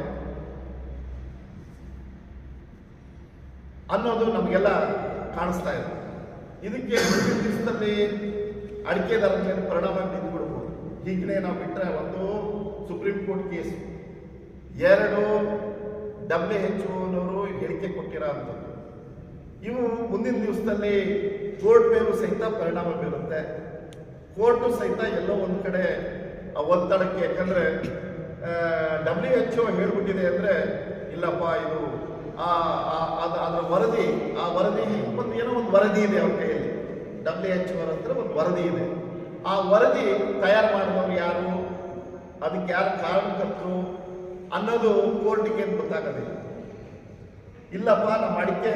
ಅನ್ನೋದು ನಮಗೆಲ್ಲ ಕಾಣಿಸ್ತಾ ಇದೆ. ಇದಕ್ಕೆ ಮುಂದಿನ ದಿವಸದಲ್ಲಿ ಅಡಿಕೆ ದರದ ಮೇಲೆ ಪರಿಣಾಮ ಬಿದ್ದುಬಿಡ್ಬೋದು. ಹೀಗೆ ನಾವು ಬಿಟ್ಟರೆ, ಒಂದು ಸುಪ್ರೀಂ ಕೋರ್ಟ್ ಕೇಸು, 2 WHO ಹೇಳಿಕೆ ಕೊಟ್ಟಿರೋ ಅಂಥದ್ದು. ಇವು ಮುಂದಿನ ದಿವಸದಲ್ಲಿ ಕೋರ್ಟ್ ಮೇಲೂ ಸಹಿತ ಪರಿಣಾಮ ಬೀರುತ್ತೆ. ಕೋರ್ಟು ಸಹಿತ ಎಲ್ಲೋ ಒಂದು ಕಡೆ ಒತ್ತಡಕ್ಕೆ, ಯಾಕಂದರೆ WHO ಹೇಳ್ಬಿಟ್ಟಿದೆ ಅಂದರೆ ಇಲ್ಲಪ್ಪ ಇದು ಅದರ ವರದಿ, ಆ ವರದಿ ಏನೋ ಒಂದು ವರದಿ ಇದೆ ಅವ್ರ ಕೈಯಲ್ಲಿ. WHO ಹತ್ರ ಒಂದು ವರದಿ ಇದೆ. ಆ ವರದಿ ತಯಾರು ಮಾಡಿದವರು ಯಾರು, ಅದಕ್ಕೆ ಯಾರು ಕಾರಣಕರ್ತರು ಅನ್ನೋದು ಕೋರ್ಟಿಗೆ ಗೊತ್ತಾಗೋದಿಲ್ಲ. ಇಲ್ಲಪ್ಪ ನಮ್ಮ ಅಡಿಕೆ.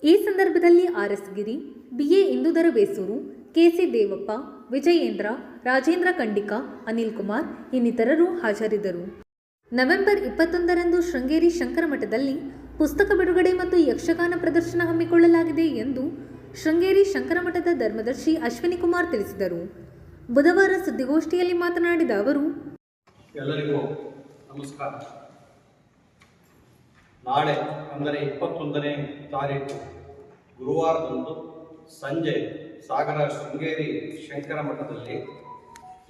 ಈ ಸಂದರ್ಭದಲ್ಲಿ RS ಗಿರಿ, BA ಇಂದುಧರ ಬೇಸೂರು, KC ದೇವಪ್ಪ, ವಿಜಯೇಂದ್ರ, ರಾಜೇಂದ್ರ ಕಂಡಿಕ, ಅನಿಲ್ ಕುಮಾರ್ ಇನ್ನಿತರರು ಹಾಜರಿದ್ದರು. ನವೆಂಬರ್ 21ರಂದು ಶೃಂಗೇರಿ ಶಂಕರಮಠದಲ್ಲಿ ಪುಸ್ತಕ ಬಿಡುಗಡೆ ಮತ್ತು ಯಕ್ಷಗಾನ ಪ್ರದರ್ಶನ ಹಮ್ಮಿಕೊಳ್ಳಲಾಗಿದೆ ಎಂದು ಶೃಂಗೇರಿ ಶಂಕರಮಠದ ಧರ್ಮದರ್ಶಿ ಅಶ್ವಿನಿ ಕುಮಾರ್ ತಿಳಿಸಿದರು. ಬುಧವಾರ ಸುದ್ದಿಗೋಷ್ಠಿಯಲ್ಲಿ ಮಾತನಾಡಿದ ಅವರು, ಎಲ್ಲರಿಗೂ ನಮಸ್ಕಾರ. ನಾಳೆ ಅಂದರೆ 21ನೇ ತಾರೀಕು ಗುರುವಾರದಂದು ಸಂಜೆ ಸಾಗರ ಶೃಂಗೇರಿ ಶಂಕರ ಮಠದಲ್ಲಿ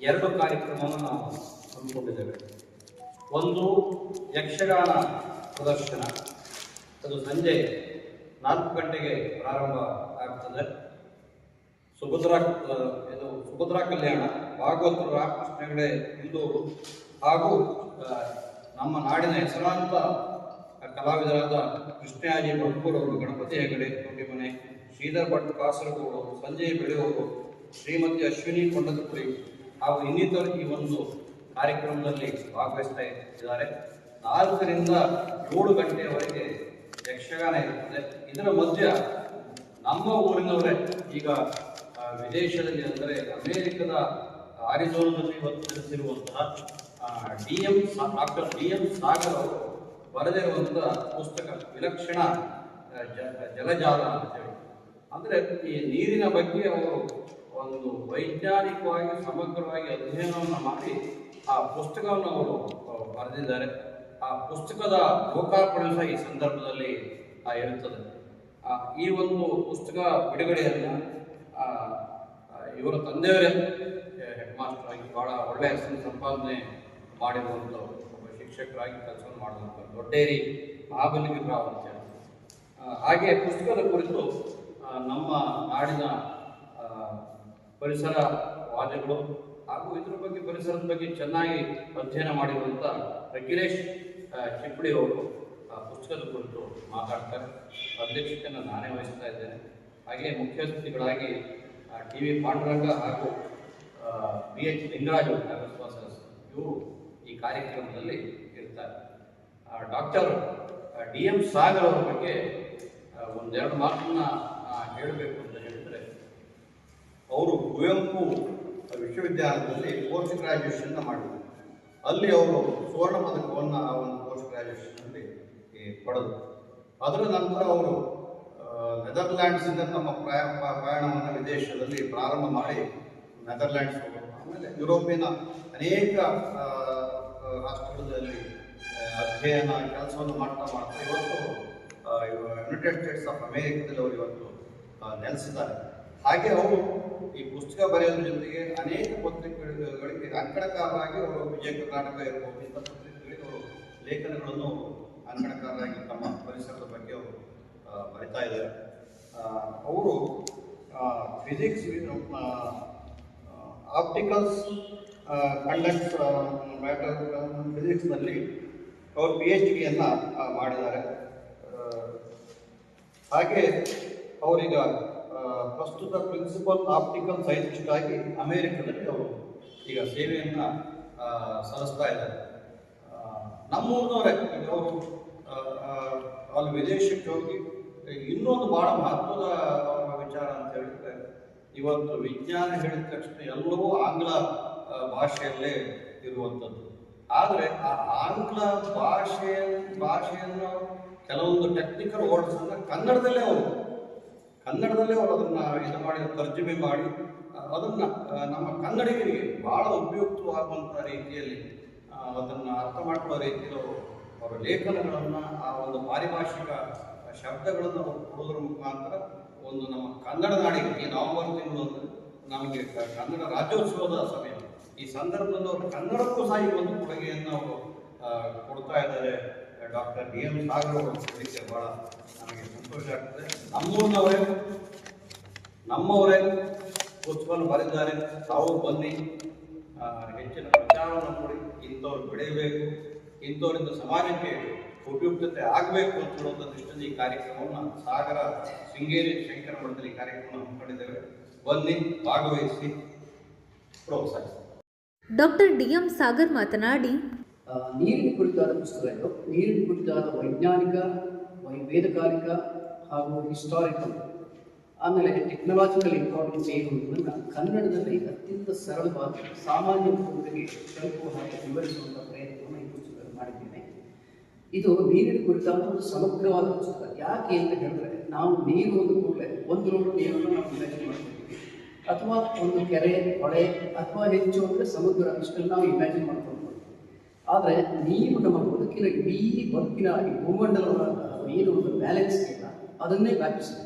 2 ಕಾರ್ಯಕ್ರಮವನ್ನು ನಾವು ಹಮ್ಮಿಕೊಂಡಿದ್ದೇವೆ. ಒಂದು ಯಕ್ಷಗಾನ ಪ್ರದರ್ಶನ, ಅದು ಸಂಜೆ 4 ಗಂಟೆಗೆ ಪ್ರಾರಂಭ ಆಗ್ತದೆ. ಸುಭದ್ರಾ ಕಲ್ಯಾಣ, ಭಾಗವತರು, ರಾಮಕೃಷ್ಣ ಹೆಗಡೆ ಇಂದೂರು ಹಾಗೂ ನಮ್ಮ ನಾಡಿನ ಹೆಸರಾಂತ ಕಲಾವಿದರಾದ ಕೃಷ್ಣಯಾಜಿ ಬಂಕೂರವರು, ಗಣಪತಿ ಹೆಗಡೆ ತೊಂಡಿಮನೆ, ಶ್ರೀಧರ್ ಭಟ್ ಕಾಸರಗೋಡು, ಸಂಜಯ್ ಬೆಳೆಯೂರು, ಶ್ರೀಮತಿ ಅಶ್ವಿನಿ ಕೊಂಡದಪುರಿ ಹಾಗೂ ಇನ್ನಿತರು ಈ ಒಂದು ಕಾರ್ಯಕ್ರಮದಲ್ಲಿ ಭಾಗವಹಿಸ್ತಾ ಇದ್ದಾರೆ. 4ರಿಂದ 7 ಗಂಟೆಯವರೆಗೆ ಯಕ್ಷಗಾನ ಇರುತ್ತದೆ. ಇದರ ಮಧ್ಯ ನಮ್ಮ ಊರಿನವರೇ ಈಗ ವಿದೇಶದಲ್ಲಿ, ಅಂದರೆ ಅಮೇರಿಕದ ಆರಿಜೋನದಲ್ಲಿ ನೆಲೆಸಿರುವಂತಹ ಡಾಕ್ಟರ್ DM ಸಾಗರ್ ಅವರು ಬರೆದಿರುವಂತಹ ಪುಸ್ತಕ ವಿಲಕ್ಷಣ ಜಲಜಾಲ ಅಂತೇಳಿ, ಅಂದರೆ ಈ ನೀರಿನ ಬಗ್ಗೆ ಅವರು ಒಂದು ವೈಜ್ಞಾನಿಕವಾಗಿ ಸಮಗ್ರವಾಗಿ ಅಧ್ಯಯನವನ್ನು ಮಾಡಿ ಆ ಪುಸ್ತಕವನ್ನು ಅವರು ಬರೆದಿದ್ದಾರೆ. ಆ ಪುಸ್ತಕದ ಲೋಕಾರ್ಪಣೆ ಸಹ ಈ ಸಂದರ್ಭದಲ್ಲಿ ಇರುತ್ತದೆ. ಈ ಒಂದು ಪುಸ್ತಕ ಬಿಡುಗಡೆಯನ್ನು ಇವರ ತಂದೆಯವರೇ ಹೆಡ್ ಮಾಸ್ಟರ್ ಆಗಿ ಬಹಳ ಒಳ್ಳೆಯ ಹೆಸರು ಸಂಪಾದನೆ ಮಾಡಿರುವಂಥವ್ರು, ಒಬ್ಬ ಶಿಕ್ಷಕರಾಗಿ ಕೆಲಸವನ್ನು ಮಾಡಿದಂಥವ್ರು, ದೊಡ್ಡೇರಿ ಮಹಾಬಲಿಗಿರಾವ್ ಅಂತೇಳಿ. ಹಾಗೆ ಪುಸ್ತಕದ ಕುರಿತು ನಮ್ಮ ನಾಡಿನ ಪರಿಸರವಾದಿಗಳು ಹಾಗೂ ಇದರ ಬಗ್ಗೆ, ಪರಿಸರದ ಬಗ್ಗೆ ಚೆನ್ನಾಗಿ ಅಧ್ಯಯನ ಮಾಡಿರುವಂಥ ಅಖಿಲೇಶ್ ಚಿಪ್ಪಡಿ ಅವರು ಪುಸ್ತಕದ ಕುರಿತು ಮಾತಾಡ್ತಾರೆ. ಅಧ್ಯಕ್ಷತೆಯನ್ನು ನಾನೇ ವಹಿಸ್ತಾ ಇದ್ದೇನೆ. ಹಾಗೆ ಮುಖ್ಯ ಅತಿಥಿಗಳಾಗಿ TV ಪಾಂಡುರಂಗ ಹಾಗೂ BH ಲಿಂಗರಾಜು ಇವರು ಈ ಕಾರ್ಯಕ್ರಮದಲ್ಲಿ ಇರ್ತಾರೆ. ಡಾಕ್ಟರ್ DM ಸಾಗರ್ ಅವರ ಬಗ್ಗೆ 1-2 ಮಾತನ್ನ ಹೇಳಬೇಕು ಅಂತ ಹೇಳಿದರೆ, ಅವರು ಕುವೆಂಪು ವಿಶ್ವವಿದ್ಯಾಲಯದಲ್ಲಿ ಪೋಸ್ಟ್ ಗ್ರಾಜ್ಯುಯೇಷನ್ ಮಾಡಿದರು. ಅಲ್ಲಿ ಅವರು ಸುವರ್ಣ ಪದಕವನ್ನು ಆ ಒಂದು ಪೋಸ್ಟ್ ಗ್ರಾಜ್ಯುಯೇಷನ್ನಲ್ಲಿ ಪಡೆದರು. ಅದರ ನಂತರ ಅವರು ನೆದರ್ಲ್ಯಾಂಡ್ಸಿಂದ ತಮ್ಮ ಪ್ರಯಾಣವನ್ನು ವಿದೇಶದಲ್ಲಿ ಪ್ರಾರಂಭ ಮಾಡಿ ನೆದರ್ಲ್ಯಾಂಡ್ಸ್ ಹೋದರು. ಆಮೇಲೆ ಯುರೋಪಿನ ಅನೇಕ ರಾಷ್ಟ್ರಗಳಲ್ಲಿ ಅಧ್ಯಯನ ಕೆಲಸವನ್ನು ಮಾಡ್ತಾ ಇವತ್ತು ಯುನೈಟೆಡ್ ಸ್ಟೇಟ್ಸ್ ಆಫ್ ಅಮೇರಿಕಾದಲ್ಲಿ ಅವರು ಇವತ್ತು ನೆಲೆಸಿದ್ದಾರೆ. ಹಾಗೆ ಅವರು ಈ ಪುಸ್ತಕ ಬರೆಯೋದ್ರ ಜೊತೆಗೆ ಅನೇಕ ಪತ್ರಿಕೆಗಳಿಗೆ ಅಂಕಣಕಾರರಾಗಿ ಅವರು ವಿಜಯ ಕರ್ನಾಟಕ ಇರಬಹುದು, ಇಂಥ ಪತ್ರಿಕೆಗಳಿಗೆ ಅವರು ಲೇಖನಗಳನ್ನು ಅಂಕಣಕಾರರಾಗಿ ತಮ್ಮ ಪರಿಸರದ ಬಗ್ಗೆ ಅವರು ಬರಿತಾ ಇದ್ದಾರೆ. ಅವರು ಫಿಸಿಕ್ಸ್, ಆಪ್ಟಿಕಲ್ಸ್ ಕಂಡಕ್ಟ್ಸ್ ಮ್ಯಾಟರ್ ಫಿಸಿಕ್ಸ್ನಲ್ಲಿ ಅವರು PhD-ಯನ್ನು ಮಾಡಿದ್ದಾರೆ. ಹಾಗೆ ಅವರೀಗ ಪ್ರಸ್ತುತ ಪ್ರಿನ್ಸಿಪಲ್ ಆಪ್ಟಿಕಲ್ ಸೈಂಟಿಸ್ಟ್ ಆಗಿ ಅಮೇರಿಕದಲ್ಲಿ ಅವರು ಈಗ ಸೇವೆಯನ್ನು ಸಲ್ಲಿಸ್ತಾ ಇದ್ದಾರೆ. ನಮ್ಮೂರಿನವರೇ ಅವರು ಅಲ್ಲಿ ವಿದೇಶಕ್ಕೆ ಹೋಗಿ ಇನ್ನೊಂದು ಬಹಳ ಮಹತ್ವದ ವಿಚಾರ ಅಂತ ಹೇಳಿದ್ರೆ, ಇವತ್ತು ವಿಜ್ಞಾನ ಹೇಳಿದ ತಕ್ಷಣ ಎಲ್ಲವೂ ಆಂಗ್ಲ ಭಾಷೆಯಲ್ಲೇ ಇರುವಂಥದ್ದು. ಆದರೆ ಆ ಆಂಗ್ಲ ಭಾಷೆಯನ್ನು ಕೆಲವೊಂದು ಟೆಕ್ನಿಕಲ್ ವರ್ಡ್ಸನ್ನು ಕನ್ನಡದಲ್ಲೇ ಅವರು ಅದನ್ನು ಇದು ಮಾಡಿ ತರ್ಜುಮೆ ಮಾಡಿ ಅದನ್ನು ನಮ್ಮ ಕನ್ನಡಿಗರಿಗೆ ಬಹಳ ಉಪಯುಕ್ತವಾಗುವಂಥ ರೀತಿಯಲ್ಲಿ ಅದನ್ನು ಅರ್ಥ ಮಾಡ್ಕೊಳ್ಳೋ ರೀತಿಯಲ್ಲಿ ಅವರ ಲೇಖನಗಳನ್ನು ಆ ಒಂದು ಪಾರಿಭಾಷಿಕ ಶಬ್ದಗಳನ್ನು ಅವರು ಕೊಡೋದ್ರ ಮುಖಾಂತರ ಒಂದು ನಮ್ಮ ಕನ್ನಡ ನಾಡಿಗೆ ಈ ನವೆಂಬರ್ ತಿಂಗಳು ಅಂದರೆ ನಮಗೆ ಕನ್ನಡ ರಾಜ್ಯೋತ್ಸವದ ಸಮಯ. ಈ ಸಂದರ್ಭದಲ್ಲಿ ಅವರು ಕನ್ನಡಕ್ಕೂ ಸಹ ಈ ಒಂದು ಕೊಡುಗೆಯನ್ನು ಅವರು ಕೊಡ್ತಾ ಇದ್ದಾರೆ. ಡಾಕ್ಟರ್ DM ಸಾಗರ್ ಅವರು ಕೊಡಲಿಕ್ಕೆ ಭಾಳ ನಮಗೆ ಸಂತೋಷ ಆಗ್ತದೆ. ನಮ್ಮವರೇ ಪುಸ್ತಕವನ್ನು ಬರೆದಿದ್ದಾರೆ. ತಾವು ಬನ್ನಿ, ಹೆಚ್ಚಿನ ಪ್ರಚಾರವನ್ನು ಕೊಡಿ. ಇಂಥವ್ರು ಬೆಳೆಯಬೇಕು, ಇಂಥವರಿಂದ ಸಮಾಜಕ್ಕೆ ಉಪಯುಕ್ತತೆ ಆಗಬೇಕು ಅಂತ ಹೇಳುವಂಥ ದೃಷ್ಟಿಯಿಂದ ಈ ಕಾರ್ಯಕ್ರಮವನ್ನು ಸಾಗರ ಶೃಂಗೇರಿ ಶಂಕರ ಮಠದಲ್ಲಿ ಕಾರ್ಯಕ್ರಮ ಹಮ್ಮಿಕೊಂಡಿದ್ದೇವೆ. ಬನ್ನಿ, ಭಾಗವಹಿಸಿ, ಪ್ರೋತ್ಸಾಹಿಸಿ. ಡಾಕ್ಟರ್ DM ಸಾಗರ್ ಮಾತನಾಡಿ, ನೀರಿನ ಕುರಿತಾದ ಪುಸ್ತಕಗಳು, ನೀರಿನ ಕುರಿತಾದ ವೈಜ್ಞಾನಿಕ, ವೇದಕಾಲಿಕ ಹಾಗೂ ಹಿಸ್ಟಾರಿಕಲ್, ಆಮೇಲೆ ಟೆಕ್ನಾಲಜಿಕಲ್ ಇಂಪಾರ್ಟೆನ್ಸ್ ಏನು ಅನ್ನೋದನ್ನು ಕನ್ನಡದಲ್ಲಿ ಅತ್ಯಂತ ಸರಳವಾಗಿ ಸಾಮಾನ್ಯ ಹುಡುಗರಿಗೆ ತಲುಪುವ ಹಾಗೆ ವಿವರಿಸುವಂಥ ಪ್ರಯತ್ನವನ್ನು ಈ ಪುಸ್ತಕದಲ್ಲಿ ಮಾಡಿದ್ದೇನೆ. ಇದು ನೀರಿನ ಕುರಿತಾದ ಒಂದು ಸಮಗ್ರವಾದ ಪುಸ್ತಕ. ಯಾಕೆ ಅಂತ ಹೇಳಿದ್ರೆ, ನಾವು ನೀರು ಒಂದು ಕೂಡಲೇ ಒಂದು ಲೋಟ ನೀರನ್ನು ನಾವು ಇಮ್ಯಾಜಿನ್ ಮಾಡ್ಕೊಳ್ತೀವಿ, ಅಥವಾ ಒಂದು ಕೆರೆ, ಹೊಳೆ, ಅಥವಾ ಹೆಚ್ಚು ಅಂದರೆ ಸಮುದ್ರ, ಇಷ್ಟನ್ನು ನಾವು ಇಮ್ಯಾಜಿನ್ ಮಾಡ್ಕೊಳ್ತೀವಿ. ಆದರೆ ನೀರು ನಮ್ಮ ಬದುಕಿನ ಇಡೀ ಬದುಕಿನ ಈ ಭೂಮಂಡಲದ ಏನು ಒಂದು ಬ್ಯಾಲೆನ್ಸ್ ಇಲ್ಲ, ಅದನ್ನೇ ವ್ಯಾಪಿಸಿದೆ.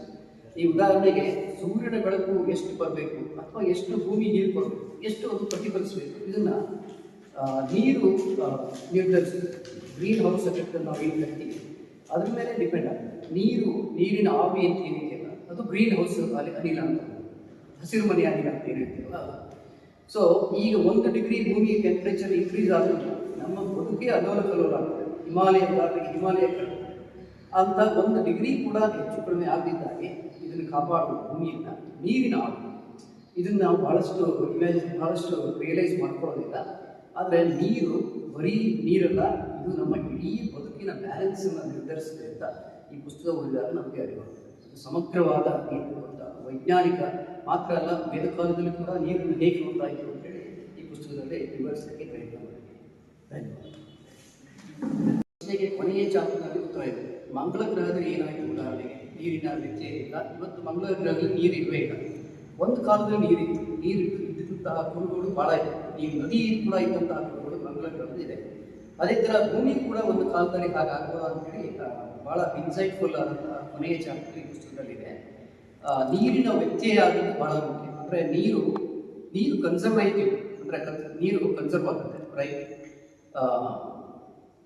ಈ ಉದಾಹರಣೆಗೆ ಸೂರ್ಯನ ಬೆಳಕು ಎಷ್ಟು ಬರಬೇಕು, ಅಥವಾ ಎಷ್ಟು ಭೂಮಿ ನೀರು ಕೊಡಬೇಕು, ಎಷ್ಟು ಅದು ಪ್ರತಿಫಲಿಸಬೇಕು, ಇದನ್ನು ನೀರು ನಿರ್ಧರಿಸುತ್ತೆ. ಗ್ರೀನ್ ಹೌಸ್ ಎಫೆಕ್ಟ್ ನಾವು ಏನು ಕರಿತೀವಿ ಅದ್ರ ಮೇಲೆ ಡಿಪೆಂಡ್ ಆಗುತ್ತೆ. ನೀರಿನ ಆವಿ ಅಂತ ಏನಿದೆಯಲ್ಲ, ಅದು ಗ್ರೀನ್ ಹೌಸ್ ಅನಿಲ ಅಂತ, ಹಸಿರು ಮನೆ ಅನಿಲ ಅಂತ ಏನಿರ್ತೀವಲ್ಲ ಅದು. ಸೊ ಈಗ 1 ಡಿಗ್ರಿ ಭೂಮಿ ಟೆಂಪ್ರೇಚರ್ ಇನ್ಕ್ರೀಸ್ ಆದರೂ ನಮ್ಮ ಬದುಕೇ ಅಲ್ಲೋಲ ಕಲ್ಲೋಲ ಆಗ್ತದೆ. ಹಿಮಾಲಯ ಅಂತ 1 ಡಿಗ್ರಿ ಕೂಡ ಹೆಚ್ಚು ಕಡಿಮೆ ಆಗದಿದ್ದಾಗೆ ಇದನ್ನು ಕಾಪಾಡುವ ಭೂಮಿಯಿಂದ ನೀರಿನ ಆವಿ, ಇದನ್ನು ನಾವು ಬಹಳಷ್ಟು ರಿಯಲೈಸ್ ಮಾಡ್ಕೊಳ್ಳೋದಿಲ್ಲ. ಆದರೆ ನೀರು ಬರೀ ನೀರಲ್ಲ, ಇದು ನಮ್ಮ ಇಡೀ ಬದುಕಿನ ಬ್ಯಾಲೆನ್ಸನ್ನು ನಿರ್ಧರಿಸಿದೆ ಅಂತ ಈ ಪುಸ್ತಕ ಓದಿದಾಗ ನಮಗೆ ಅರಿವಾಗುತ್ತೆ. ಸಮಗ್ರವಾದ ನೀರು ಅಂತ ವೈಜ್ಞಾನಿಕ ಮಾತ್ರ ಅಲ್ಲ, ವೇದಕಾಲದಲ್ಲಿ ಕೂಡ ನೀರನ್ನು ಹೇಗೆ ನೋಡ್ತಾಯಿತು ಅಂತೇಳಿ ಈ ಪುಸ್ತಕದಲ್ಲಿ ವಿವರಿಸಲಿಕ್ಕೆ ಪ್ರಯತ್ನ ಮಾಡಿದೆ. ಧನ್ಯವಾದ. ಪ್ರಶ್ನೆಗೆ ಕೊನೆಯ ಚಾಪ್ಟರ್ನಲ್ಲಿ ಉತ್ತರ ಇದೆ. ಮಂಗಳ ಗ್ರಹದಲ್ಲಿ ಏನಾಯಿತು? ಉದಾಹರಣೆಗೆ ನೀರಿನ ವ್ಯತ್ಯಯ ಇಲ್ಲ. ಇವತ್ತು ಮಂಗಳ ಗ್ರಹದಲ್ಲಿ ನೀರು ಇರುವೇ ಇಲ್ಲ. ಒಂದು ಕಾಲದಲ್ಲಿ ನೀರು ಇದ್ದಂತಹ ಕುರುಗಳು ಭಾಳ ಇದೆ. ಈ ನದಿ ಕೂಡ ಇದ್ದಂತಹ ಕುರುಗಳು ಮಂಗಳ ಗ್ರಹದಲ್ಲಿ ಇದೆ. ಅದೇ ಥರ ಭೂಮಿ ಕೂಡ ಒಂದು ಕಾಲದಲ್ಲಿ ಹಾಗಾಗ್ಬೋದು ಅಂತೇಳಿ ಭಾಳ ಇನ್ಸೈಟ್ಫುಲ್ ಆದಂತಹ ಕೊನೆಯ ಚಾಪ್ಟರ್ ಈ ಪುಸ್ತಕದಲ್ಲಿದೆ. ನೀರಿನ ವ್ಯತ್ಯಯ ಆಗೋದು ಭಾಳ ಮುಖ್ಯ. ಅಂದರೆ ನೀರು ಕನ್ಸರ್ವೇಟಿವ್, ಅಂದರೆ ನೀರು ಕನ್ಸರ್ವ್ ಆಗುತ್ತೆ, ರೈಟ್?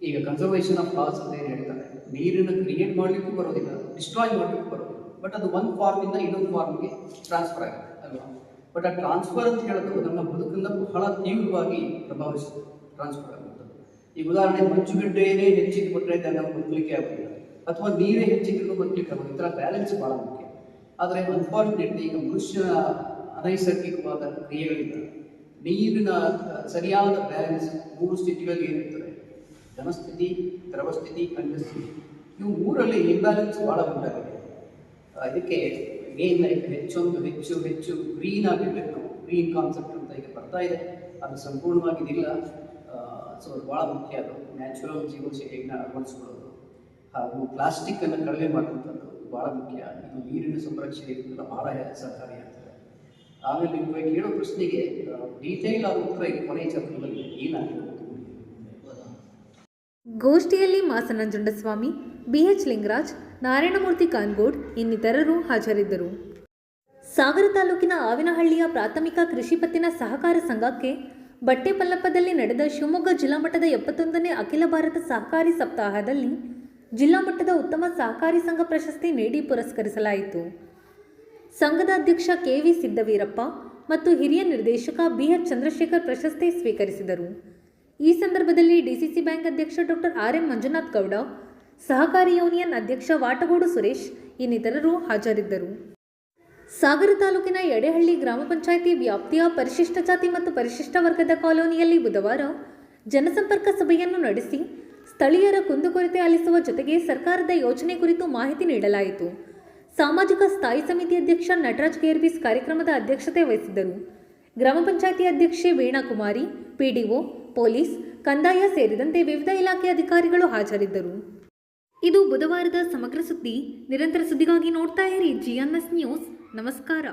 ಈಗ ಕನ್ಸರ್ವೇಷನ್ ಆಫ್ ಲಾಸ್ ಅಂತ ಏನು ಹೇಳ್ತಾರೆ, ನೀರನ್ನು ಕ್ರಿಯೇಟ್ ಮಾಡಲಿಕ್ಕೂ ಬರೋದಿಲ್ಲ, ಡಿಸ್ಟ್ರಾಯ್ ಮಾಡಲಿಕ್ಕೂ ಬರೋದಿಲ್ಲ. ಬಟ್ ಅದು ಒಂದು ಫಾರ್ಮಿಂದ ಇನ್ನೊಂದು ಫಾರ್ಮ್ಗೆ ಟ್ರಾನ್ಸ್ಫರ್ ಆಗುತ್ತೆ ಅಲ್ವಾ? ಬಟ್ ಆ ಟ್ರಾನ್ಸ್ಫರ್ ಅಂತ ಹೇಳೋದು ನಮ್ಮ ಬದುಕನ್ನು ಬಹಳ ತೀವ್ರವಾಗಿ ಪ್ರಭಾವಿಸುತ್ತೆ. ಟ್ರಾನ್ಸ್ಫರ್ ಆಗುತ್ತದೆ. ಈಗ ಉದಾಹರಣೆ, ಮಂಜುಗಡ್ಡೆಯೇ ಹೆಚ್ಚಿಗೆ ಬಿಟ್ಟರೆ ನಾವು ಬದುಕಲಿಕ್ಕೆ ಆಗೋದಿಲ್ಲ, ಅಥವಾ ನೀರೇ ಹೆಚ್ಚಿಗೆ ಬದುಕಲಿಕ್ಕೆ ಆಗೋದು. ಈ ಥರ ಬ್ಯಾಲೆನ್ಸ್ ಭಾಳ ಮುಖ್ಯ. ಆದರೆ ಅನ್ಫಾರ್ಚುನೇಟ್ಲಿ ಈಗ ಮನುಷ್ಯನ ಅನೈಸರ್ಗಿಕವಾದ ಕ್ರಿಯೆಗಳಿಂದ ನೀರಿನ ಸರಿಯಾದ ಬ್ಯಾಲೆನ್ಸ್ 3 ಸ್ಥಿತಿಗಳಲ್ಲಿ ಏನಿರ್ತದೆ, ಘನಸ್ಥಿತಿ, ದ್ರವಸ್ಥಿತಿ, ಖಂಡಸ್ಥಿತಿ, ಇವು 3ರಲ್ಲಿ ಇಂಬ್ಯಾಲೆನ್ಸ್ ಭಾಳ ಉಂಟಾಗಿದೆ. ಇದಕ್ಕೆ ಹೆಚ್ಚು ಗ್ರೀನ್ ಆಗಿರಬೇಕು ನಾವು. ಗ್ರೀನ್ ಕಾನ್ಸೆಪ್ಟ್ ಅಂತ ಈಗ ಬರ್ತಾ ಇದೆ, ಅದು ಸಂಪೂರ್ಣವಾಗಿ ಇದಿಲ್ಲ. ಸೊ ಅದು ಭಾಳ ಮುಖ್ಯ. ಅದು ನ್ಯಾಚುರಲ್ ಜೀವನ ಶೈಲಿಯನ್ನು ಅಳವಡಿಸ್ಕೊಳ್ಳೋದು ಹಾಗೂ ಪ್ಲಾಸ್ಟಿಕ್ಕನ್ನು ಕಡಿಮೆ ಮಾಡುವಂಥದ್ದು ಭಾಳ ಮುಖ್ಯ. ಇದು ನೀರಿನ ಸಂರಕ್ಷಣೆಗೆಲ್ಲ ಭಾಳ ಸಹಕಾರಿಯಾಗ್ತದೆ. ಆಮೇಲೆ ನೀವು ಕೇಳೋ ಪ್ರಶ್ನೆಗೆ ಡೀಟೇಲ್ ಆದ ಉತ್ತರ ಈಗ ಕೊನೆಯ ಚಾಪ್ಟರ್ನಲ್ಲಿ ಏನಾಗಿದೆ. ಗೋಷ್ಠಿಯಲ್ಲಿ ಮಾಸ ನಂಜುಂಡಸ್ವಾಮಿ, BH ಲಿಂಗರಾಜ್, ನಾರಾಯಣಮೂರ್ತಿ ಕಾನ್ಗೋಡ್ ಇನ್ನಿತರರು ಹಾಜರಿದ್ದರು. ಸಾಗರ ತಾಲೂಕಿನ ಆವಿನಹಳ್ಳಿಯ ಪ್ರಾಥಮಿಕ ಕೃಷಿ ಪತ್ತಿನ ಸಹಕಾರ ಸಂಘಕ್ಕೆ ಬಟ್ಟೆಪಲ್ಲಪ್ಪದಲ್ಲಿ ನಡೆದ ಶಿವಮೊಗ್ಗ ಜಿಲ್ಲಾ ಮಟ್ಟದ 71ನೇ ಅಖಿಲ ಭಾರತ ಸಹಕಾರಿ ಸಪ್ತಾಹದಲ್ಲಿ ಜಿಲ್ಲಾ ಮಟ್ಟದ ಉತ್ತಮ ಸಹಕಾರಿ ಸಂಘ ಪ್ರಶಸ್ತಿ ನೀಡಿ ಪುರಸ್ಕರಿಸಲಾಯಿತು. ಸಂಘದ ಅಧ್ಯಕ್ಷ KV ಸಿದ್ದವೀರಪ್ಪ ಮತ್ತು ಹಿರಿಯ ನಿರ್ದೇಶಕ BH ಚಂದ್ರಶೇಖರ್ ಪ್ರಶಸ್ತಿ ಸ್ವೀಕರಿಸಿದರು. ಈ ಸಂದರ್ಭದಲ್ಲಿ DCC ಬ್ಯಾಂಕ್ ಅಧ್ಯಕ್ಷ ಡಾಕ್ಟರ್ RM ಮಂಜುನಾಥ್ ಗೌಡ, ಸಹಕಾರಿ ಯೂನಿಯನ್ ಅಧ್ಯಕ್ಷ ವಾಟಗೋಡು ಸುರೇಶ್ ಇನ್ನಿತರರು ಹಾಜರಿದ್ದರು. ಸಾಗರ ತಾಲೂಕಿನ ಯಡೇಹಳ್ಳಿ ಗ್ರಾಮ ಪಂಚಾಯಿತಿ ವ್ಯಾಪ್ತಿಯ ಪರಿಶಿಷ್ಟ ಜಾತಿ ಮತ್ತು ಪರಿಶಿಷ್ಟ ವರ್ಗದ ಕಾಲೋನಿಯಲ್ಲಿ ಬುಧವಾರ ಜನಸಂಪರ್ಕ ಸಭೆಯನ್ನು ನಡೆಸಿ ಸ್ಥಳೀಯರ ಕುಂದುಕೊರತೆ ಆಲಿಸುವ ಜೊತೆಗೆ ಸರ್ಕಾರದ ಯೋಜನೆ ಕುರಿತು ಮಾಹಿತಿ ನೀಡಲಾಯಿತು. ಸಾಮಾಜಿಕ ಸ್ಥಾಯಿ ಸಮಿತಿ ಅಧ್ಯಕ್ಷ ನಟರಾಜ್ ಗೇರ್ಬೀಸ್ ಕಾರ್ಯಕ್ರಮದ ಅಧ್ಯಕ್ಷತೆ ವಹಿಸಿದ್ದರು. ಗ್ರಾಮ ಪಂಚಾಯಿತಿ ಅಧ್ಯಕ್ಷೆ ವೀಣಾಕುಮಾರಿ, PDO, ಪೊಲೀಸ್, ಕಂದಾಯ ಸೇರಿದಂತೆ ವಿವಿಧ ಇಲಾಖೆ ಅಧಿಕಾರಿಗಳು ಹಾಜರಿದ್ದರು. ಇದು ಬುಧವಾರದ ಸಮಗ್ರ ಸುದ್ದಿ. ನಿರಂತರ ಸುದ್ದಿಗಾಗಿ ನೋಡ್ತಾ ಇರಿ GNS ನ್ಯೂಸ್. ನಮಸ್ಕಾರ.